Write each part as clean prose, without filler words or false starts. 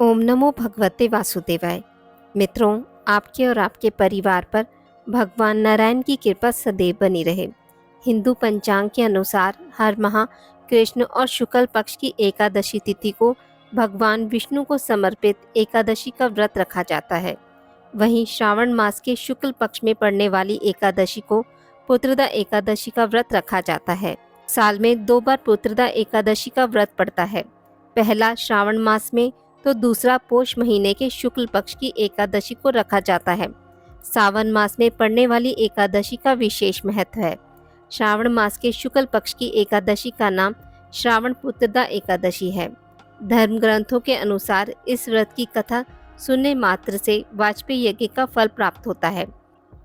ओम नमो भगवते वासुदेवाय। मित्रों, आपके और आपके परिवार पर भगवान नारायण की कृपा सदैव बनी रहे। हिंदू पंचांग के अनुसार हर माह कृष्ण और शुक्ल पक्ष की एकादशी तिथि को भगवान विष्णु को समर्पित एकादशी का व्रत रखा जाता है। वहीं श्रावण मास के शुक्ल पक्ष में पड़ने वाली एकादशी को पुत्रदा एकादशी का व्रत रखा जाता है। साल में 2 बार पुत्रदा एकादशी का व्रत पड़ता है, पहला श्रावण मास में तो दूसरा पोष महीने के शुक्ल पक्ष की एकादशी को रखा जाता है। सावन मास में पड़ने वाली एकादशी का विशेष महत्व है। श्रावण मास के शुक्ल पक्ष की एकादशी का नाम श्रावण पुत्रदा एकादशी है। धर्म ग्रंथों के अनुसार इस व्रत की कथा सुनने मात्र से वाजपेयी यज्ञ का फल प्राप्त होता है।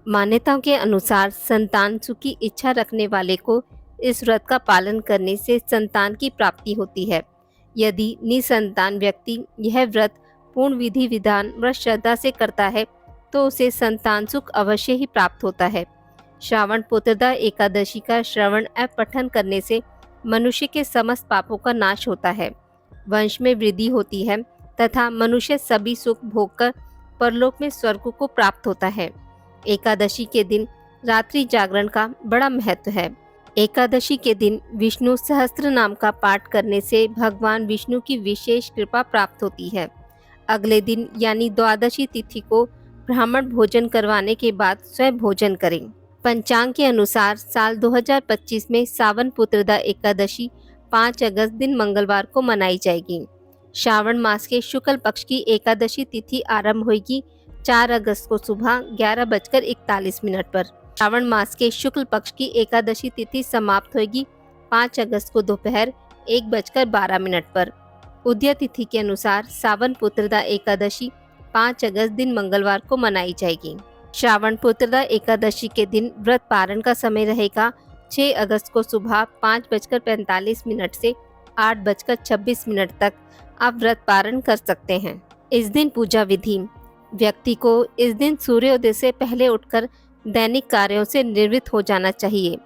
मान्यताओं के अनुसार संतान सुख की इच्छा रखने वाले को इस व्रत का पालन करने से संतान की प्राप्ति होती है। यदि निसंतान व्यक्ति यह व्रत पूर्ण विधि विधान व श्रद्धा से करता है तो उसे संतान सुख अवश्य ही प्राप्त होता है। श्रावण पुत्रदा एकादशी का श्रवण एवं पठन करने से मनुष्य के समस्त पापों का नाश होता है, वंश में वृद्धि होती है तथा मनुष्य सभी सुख भोगकर परलोक में स्वर्ग को प्राप्त होता है। एकादशी के दिन रात्रि जागरण का बड़ा महत्व है। एकादशी के दिन विष्णु सहस्त्र नाम का पाठ करने से भगवान विष्णु की विशेष कृपा प्राप्त होती है। अगले दिन यानी द्वादशी तिथि को ब्राह्मण भोजन करवाने के बाद स्वयं भोजन करें। पंचांग के अनुसार साल 2025 में सावन पुत्रदा एकादशी 5 अगस्त दिन मंगलवार को मनाई जाएगी। श्रावण मास के शुक्ल पक्ष की एकादशी तिथि आरंभ होगी 4 अगस्त को सुबह 11:41 पर। श्रावण मास के शुक्ल पक्ष की एकादशी तिथि समाप्त होगी 5 अगस्त को दोपहर 1:12 पर। उदय तिथि के अनुसार सावन पुत्रदा एकादशी 5 अगस्त दिन मंगलवार को मनाई जाएगी। श्रावण पुत्रदा एकादशी के दिन व्रत पारण का समय रहेगा 6 अगस्त को सुबह 5:45 से 8:26 तक आप व्रत पारण कर सकते हैं। इस दिन पूजा विधि: व्यक्ति को इस दिन सूर्योदय से पहले उठकर दैनिक कार्यों से निवृत्त हो जाना चाहिए।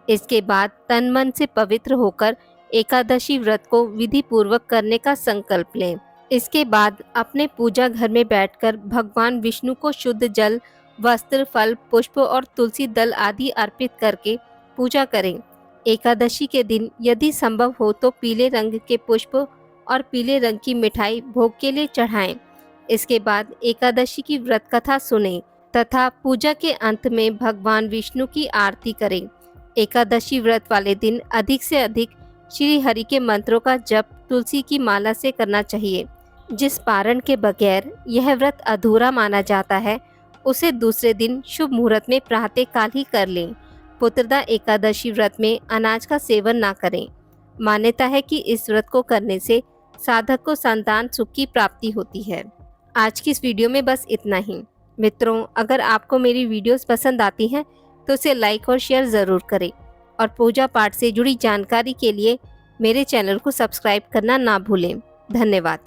इसके बाद तन मन से पवित्र होकर एकादशी व्रत को विधि पूर्वक करने का संकल्प लें। इसके बाद अपने पूजा घर में बैठकर भगवान विष्णु को शुद्ध जल, वस्त्र, फल, पुष्प और तुलसी दल आदि अर्पित करके पूजा करें। एकादशी के दिन यदि संभव हो तो पीले रंग के पुष्प और पीले रंग की मिठाई भोग के लिए चढ़ाएं। इसके बाद एकादशी की व्रत कथा सुनें तथा पूजा के अंत में भगवान विष्णु की आरती करें। एकादशी व्रत वाले दिन अधिक से अधिक श्री हरि के मंत्रों का जप तुलसी की माला से करना चाहिए। जिस पारण के बगैर यह व्रत अधूरा माना जाता है उसे दूसरे दिन शुभ मुहूर्त में प्रातः काल ही कर लें। पुत्रदा एकादशी व्रत में अनाज का सेवन ना करें। मान्यता है कि इस व्रत को करने से साधक को संतान सुख की प्राप्ति होती है। आज की इस वीडियो में बस इतना ही। मित्रों, अगर आपको मेरी वीडियोस पसंद आती हैं तो इसे लाइक और शेयर ज़रूर करें और पूजा पाठ से जुड़ी जानकारी के लिए मेरे चैनल को सब्सक्राइब करना ना भूलें। धन्यवाद।